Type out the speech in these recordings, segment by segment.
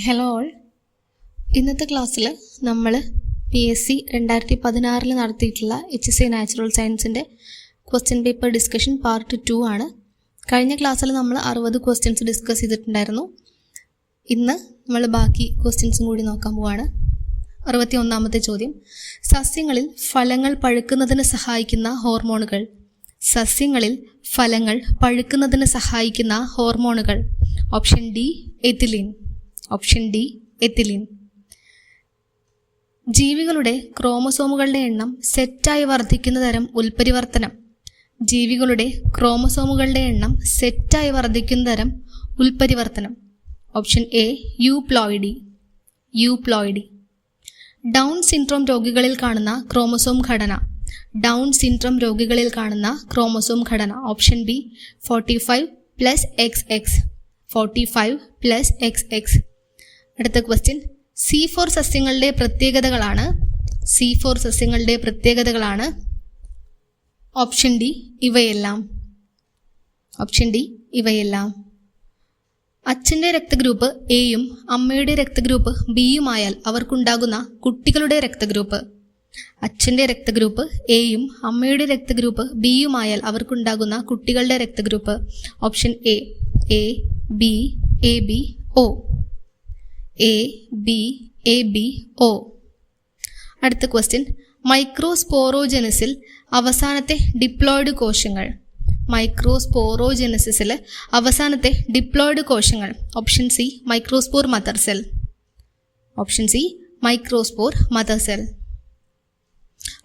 Hello all. ഇന്നത്തെ ക്ലാസ്സിൽ നമ്മൾ PSC 2016 നടത്തിയിട്ടുള്ള HSC നാച്ചുറൽ സയൻസിൻ്റെ ക്വസ്റ്റ്യൻ പേപ്പർ ഡിസ്കഷൻ പാർട്ട് 2 ആണ്. കഴിഞ്ഞ ക്ലാസ്സിൽ നമ്മൾ 60 ക്വസ്റ്റ്യൻസ് ഡിസ്കസ് ചെയ്തിട്ടുണ്ടായിരുന്നു. ഇന്ന് നമ്മൾ ബാക്കി ക്വസ്റ്റ്യൻസും കൂടി നോക്കാൻ പോവാണ്. 61ാമത്തെ ചോദ്യം, സസ്യങ്ങളിൽ ഫലങ്ങൾ പഴുക്കുന്നതിന് സഹായിക്കുന്ന ഹോർമോണുകൾ. സസ്യങ്ങളിൽ ഫലങ്ങൾ പഴുക്കുന്നതിന് സഹായിക്കുന്ന ഹോർമോണുകൾ. Option D ethylene. Option D ethylene. ജീവികളുടെ ക്രോമസോമുകളുടെ എണ്ണം സെറ്റായി വർദ്ധിക്കുന്ന തരം ഉൽപരിവർത്തനം. ജീവികളുടെ ക്രോമസോമുകളുടെ എണ്ണം സെറ്റായി വർദ്ധിക്കുന്ന തരം ഉൽപരിവർത്തനം. Option A euploidy. Euploidy. Down syndrome രോഗികളിൽ കാണുന്ന ക്രോമസോം ഘടന. ഡൗൺ സിൻഡ്രോം രോഗികളിൽ കാണുന്ന ക്രോമസോം ഘടന. Option B 45+XX. 45+XX. അടുത്ത ക്വസ്റ്റ്യൻ, C4 സസ്യങ്ങളുടെ പ്രത്യേകതകളാണ്. C4 സസ്യങ്ങളുടെ പ്രത്യേകതകളാണ്. ഓപ്ഷൻ ഡി ഇവയെല്ലാം. ഓപ്ഷൻ ഡി ഇവയെല്ലാം. അച്ഛൻ്റെ രക്തഗ്രൂപ്പ് എയും അമ്മയുടെ രക്തഗ്രൂപ്പ് ബിയുമായാൽ അവർക്കുണ്ടാകുന്ന കുട്ടികളുടെ രക്തഗ്രൂപ്പ്. അച്ഛൻ്റെ രക്തഗ്രൂപ്പ് എയും അമ്മയുടെ രക്തഗ്രൂപ്പ് ബിയുമായാൽ അവർക്കുണ്ടാകുന്ന കുട്ടികളുടെ രക്തഗ്രൂപ്പ്. Option A B A B O. A B A B O. അടുത്ത ക്വസ്റ്റ്യൻ, മൈക്രോസ്പോറോജെനസിൽ അവസാനത്തെ ഡിപ്ലോയിഡ് കോശങ്ങൾ. മൈക്രോസ്പോറോജെനസിസിൽ അവസാനത്തെ ഡിപ്ലോയിഡ് കോശങ്ങൾ. Option C microspore mother cell. Option C microspore mother cell.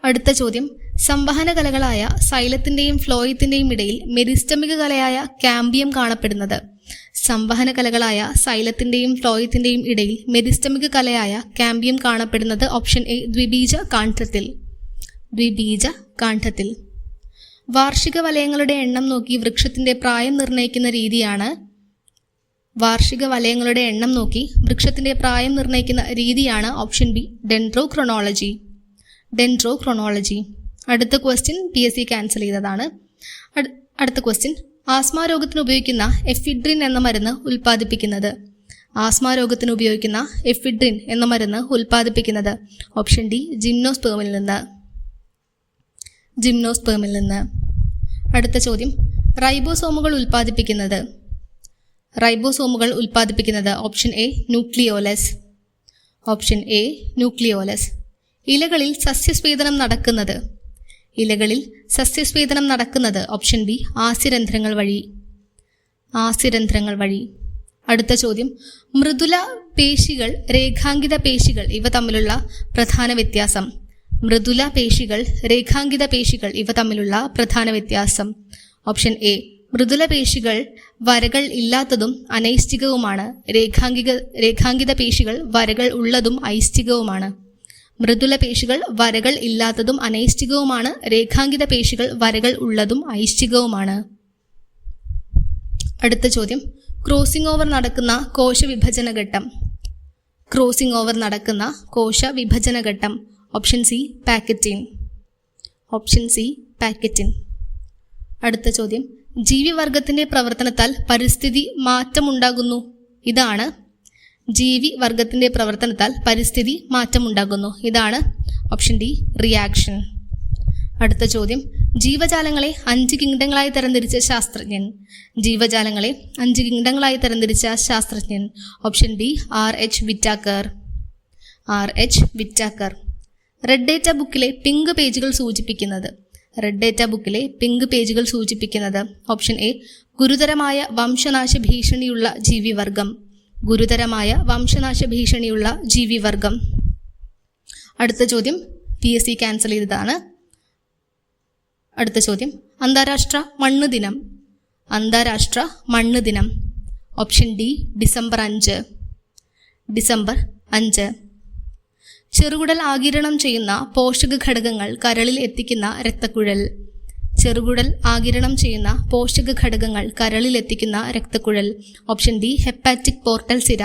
അടുത്ത ചോദ്യം, സംവഹന കലകളായ സൈലത്തിൻ്റെയും ഫ്ലോയത്തിൻ്റെയും ഇടയിൽ മെരിസ്റ്റമിക കലയായ കാമ്പിയം കാണപ്പെടുന്നത്. സംവഹന കലകളായ സൈലത്തിൻ്റെയും ഫ്ലോയത്തിൻ്റെയും ഇടയിൽ മെരിസ്റ്റമിക കലയായ കാമ്പിയം കാണപ്പെടുന്നത്. ഓപ്ഷൻ എ ദ്വിബീജ കാണ്ഡത്തിൽ. ദ്വിബീജ കാണ്ഡത്തിൽ. വാർഷിക വലയങ്ങളുടെ എണ്ണം നോക്കി വൃക്ഷത്തിൻ്റെ പ്രായം നിർണ്ണയിക്കുന്ന രീതിയാണ്. വാർഷിക വലയങ്ങളുടെ എണ്ണം നോക്കി വൃക്ഷത്തിൻ്റെ പ്രായം നിർണ്ണയിക്കുന്ന രീതിയാണ്. Option B dendrochronology. ഡെൻഡ്രോക്രോണോളജി. അടുത്ത ക്വസ്റ്റ്യൻ PSC ക്യാൻസൽ ചെയ്തതാണ്. അടുത്ത ക്വസ്റ്റ്യൻ, ആസ്മ രോഗത്തിന് ഉപയോഗിക്കുന്ന എഫിഡ്രിൻ എന്ന മരുന്ന് ഉൽപ്പാദിപ്പിക്കുന്നത്. ആസ്മ രോഗത്തിന് ഉപയോഗിക്കുന്ന എഫിഡ്രിൻ എന്ന മരുന്ന് ഉൽപ്പാദിപ്പിക്കുന്നത്. ഓപ്ഷൻ ഡി ജിംനോസ്പേമിൽ നിന്ന്. ജിംനോസ്പേമിൽ നിന്ന്. അടുത്ത ചോദ്യം, റൈബോസോമുകൾ ഉൽപ്പാദിപ്പിക്കുന്നത്. റൈബോസോമുകൾ ഉൽപ്പാദിപ്പിക്കുന്നത്. Option A nucleolus. Option A nucleolus. ഇലകളിൽ സസ്യസ്വേദനം നടക്കുന്നത്. ഇലകളിൽ സസ്യസ്വേദനം നടക്കുന്നത്. ഓപ്ഷൻ ബി ആസ്യരന്ധ്രങ്ങൾ വഴി. ആസ്യരന്ധ്രങ്ങൾ വഴി. അടുത്ത ചോദ്യം, മൃദുല പേശികൾ, രേഖാങ്കിത പേശികൾ ഇവ തമ്മിലുള്ള പ്രധാന വ്യത്യാസം. മൃദുല പേശികൾ, രേഖാങ്കിത പേശികൾ ഇവ തമ്മിലുള്ള പ്രധാന വ്യത്യാസം. ഓപ്ഷൻ എ മൃദുല പേശികൾ വരകൾ ഇല്ലാത്തതും അനൈഷ്ഠികവുമാണ്. രേഖാങ്കിത പേശികൾ വരകൾ ഉള്ളതും ഐഷ്ഠികവുമാണ്. മൃദുല പേശികൾ വരകൾ ഇല്ലാത്തതും അനൈഷ്ഠികവുമാണ്. രേഖാങ്കിത പേശികൾ വരകൾ ഉള്ളതും ഐഷ്ഠികവുമാണ്. അടുത്ത ചോദ്യം, ക്രോസിംഗ് ഓവർ നടക്കുന്ന കോശവിഭജന ഘട്ടം. ക്രോസിംഗ് ഓവർ നടക്കുന്ന കോശവിഭജന ഘട്ടം. Option C pachytene. Option C pachytene. അടുത്ത ചോദ്യം, ജീവിവർഗത്തിൻ്റെ പ്രവർത്തനത്താൽ പരിസ്ഥിതി മാറ്റമുണ്ടാകുന്നു. ഇതാണ്. ജീവി വർഗത്തിൻ്റെ പ്രവർത്തനത്താൽ പരിസ്ഥിതി മാറ്റമുണ്ടാകുന്നു. ഇതാണ്. Option D reaction. അടുത്ത ചോദ്യം, ജീവജാലങ്ങളെ 5 കിങ്ഡങ്ങളായി തരംതിരിച്ച ശാസ്ത്രജ്ഞൻ. ജീവജാലങ്ങളെ 5 കിങ്ഡങ്ങളായി തരംതിരിച്ച ശാസ്ത്രജ്ഞൻ. Option D RH Whittaker. RH Whittaker. Red data ബുക്കിലെ പിങ്ക് പേജുകൾ സൂചിപ്പിക്കുന്നത്. റെഡ് ഡേറ്റ ബുക്കിലെ പിങ്ക് പേജുകൾ സൂചിപ്പിക്കുന്നത്. ഓപ്ഷൻ എ ഗുരുതരമായ വംശനാശ ഭീഷണിയുള്ള ജീവിവർഗം. ഗുരുതരമായ വംശനാശ ഭീഷണിയുള്ള ജീവിവർഗം. അടുത്ത ചോദ്യം PSC ക്യാൻസൽ ചെയ്തതാണ്. അടുത്ത ചോദ്യം, അന്താരാഷ്ട്ര മണ്ണ് ദിനം. അന്താരാഷ്ട്ര മണ്ണ് ദിനം. Option D December 5. ഡിസംബർ 5. ചെറുകുടൽ ആഗിരണം ചെയ്യുന്ന പോഷക ഘടകങ്ങൾ കരളിൽ എത്തിക്കുന്ന രക്തക്കുഴൽ. ചെറുകുടൽ ആഗിരണം ചെയ്യുന്ന പോഷക ഘടകങ്ങൾ കരളിൽ എത്തിക്കുന്ന രക്തക്കുഴൽ. ഓപ്ഷൻ ഡി ഹെപ്പാറ്റിക് പോർട്ടൽ സിര.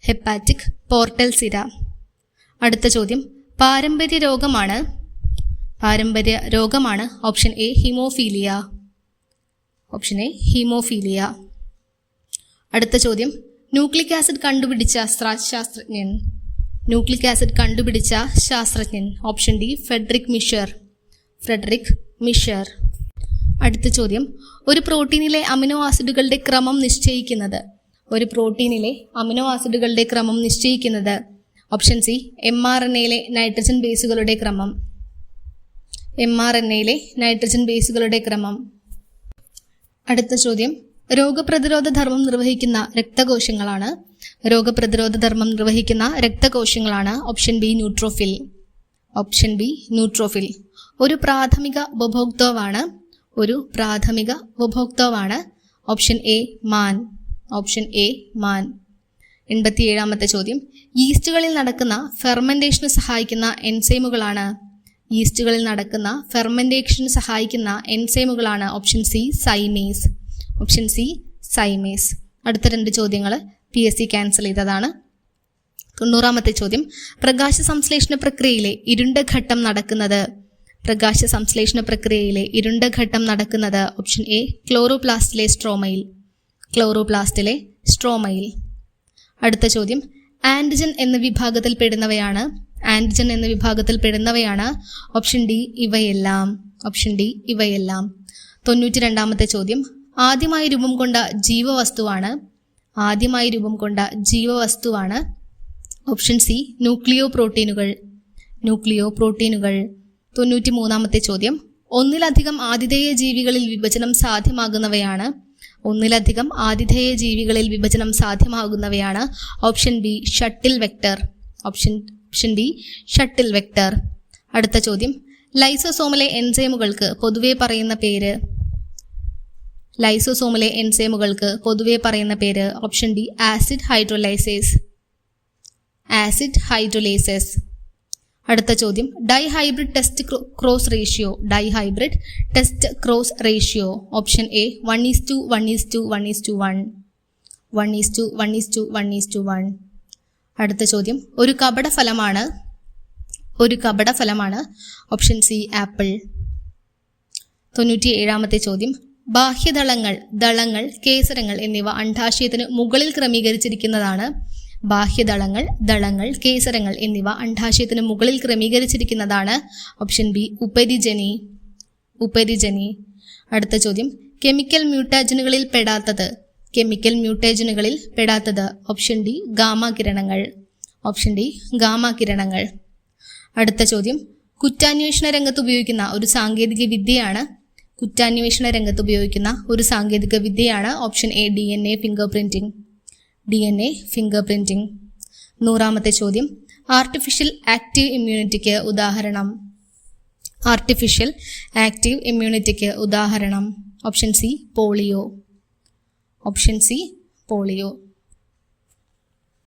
ഹെപ്പാറ്റിക് പോർട്ടൽ സിര. അടുത്ത ചോദ്യം, പാരമ്പര്യ രോഗമാണ്. പാരമ്പര്യ രോഗമാണ്. Option A haemophilia. Option A haemophilia. അടുത്ത ചോദ്യം, ന്യൂക്ലിക് ആസിഡ് കണ്ടുപിടിച്ച ശാസ്ത്രജ്ഞൻ. ന്യൂക്ലിക് ആസിഡ് കണ്ടുപിടിച്ച ശാസ്ത്രജ്ഞൻ. Option D Frederick മിഷർ. അടുത്ത ചോദ്യം, ഒരു പ്രോട്ടീനിലെ അമിനോ ആസിഡുകളുടെ ക്രമം നിശ്ചയിക്കുന്നത്. ഒരു പ്രോട്ടീനിലെ അമിനോ ആസിഡുകളുടെ ക്രമം നിശ്ചയിക്കുന്നത്. ഓപ്ഷൻ സി mRNAയിലെ നൈട്രജൻ ബേസുകളുടെ ക്രമം. mRNAയിലെ നൈട്രജൻ ബേസുകളുടെ ക്രമം. അടുത്ത ചോദ്യം, രോഗപ്രതിരോധ ധർമ്മം നിർവഹിക്കുന്ന രക്തകോശങ്ങളാണ്. രോഗപ്രതിരോധ ധർമ്മം നിർവഹിക്കുന്ന രക്തകോശങ്ങളാണ്. Option B neutrophil. ഒരു പ്രാഥമിക ഉപഭോക്താവാണ്. Option a man. 87ാമത്തെ ചോദ്യം, ഈസ്റ്റുകളിൽ നടക്കുന്ന ഫെർമെന്റേഷന് സഹായിക്കുന്ന എൻസൈമുകളാണ്. Option C zymase. അടുത്ത 2 ചോദ്യങ്ങൾ PSC ക്യാൻസൽ ചെയ്തതാണ്. 90ാമത്തെ ചോദ്യം, പ്രകാശ സംശ്ലേഷണ പ്രക്രിയയിലെ ഇരുണ്ട ഘട്ടം നടക്കുന്നത്. ഓപ്ഷൻ എ ക്ലോറോപ്ലാസ്റ്റിലെ സ്ട്രോമയിൽ. അടുത്ത ചോദ്യം, ആന്റിജൻ എന്ന വിഭാഗത്തിൽ പെടുന്നവയാണ്. ഓപ്ഷൻ ഡി ഇവയെല്ലാം. 92ാമത്തെ ചോദ്യം, ആദ്യമായി രൂപം കൊണ്ട ജീവവസ്തുവാണ്. ഓപ്ഷൻ സി ന്യൂക്ലിയോ പ്രോട്ടീനുകൾ. 93ാമത്തെ ചോദ്യം, ഒന്നിലധികം ആതിഥേയ ജീവികളിൽ വിഭജനം സാധ്യമാകുന്നവയാണ്. Option B shuttle vector. അടുത്ത ചോദ്യം, ലൈസോസോമിലെ എൻസൈമുകൾക്ക് പൊതുവെ പറയുന്ന പേര്. Option D acid hydrolases. അടുത്ത ചോദ്യം, dihybrid test cross ratio. Option A 1:1:1:1. 1:1:1:1. അടുത്ത ചോദ്യം, ഒരു കപടഫലമാണ്. Option C apple. 97ാമത്തെ ചോദ്യം, ബാഹ്യദളങ്ങൾ, കേസരങ്ങൾ എന്നിവ അണ്ഡാശയത്തിന് മുകളിൽ ക്രമീകരിച്ചിരിക്കുന്നതാണ്. Option B ഉപരിജനി. അടുത്ത ചോദ്യം, കെമിക്കൽ മ്യൂട്ടാജനുകളിൽ പെടാത്തത്. ഓപ്ഷൻ ഡി ഗാമാ കിരണങ്ങൾ. അടുത്ത ചോദ്യം, കുറ്റാന്വേഷണ രംഗത്ത് ഉപയോഗിക്കുന്ന ഒരു സാങ്കേതിക വിദ്യയാണ്. Option A DNA fingerprinting. 100ാമത്തെ ചോദ്യം, ആർട്ടിഫിഷ്യൽ ആക്റ്റീവ് ഇമ്മ്യൂണിറ്റിക്ക് ഉദാഹരണം. Option C polio.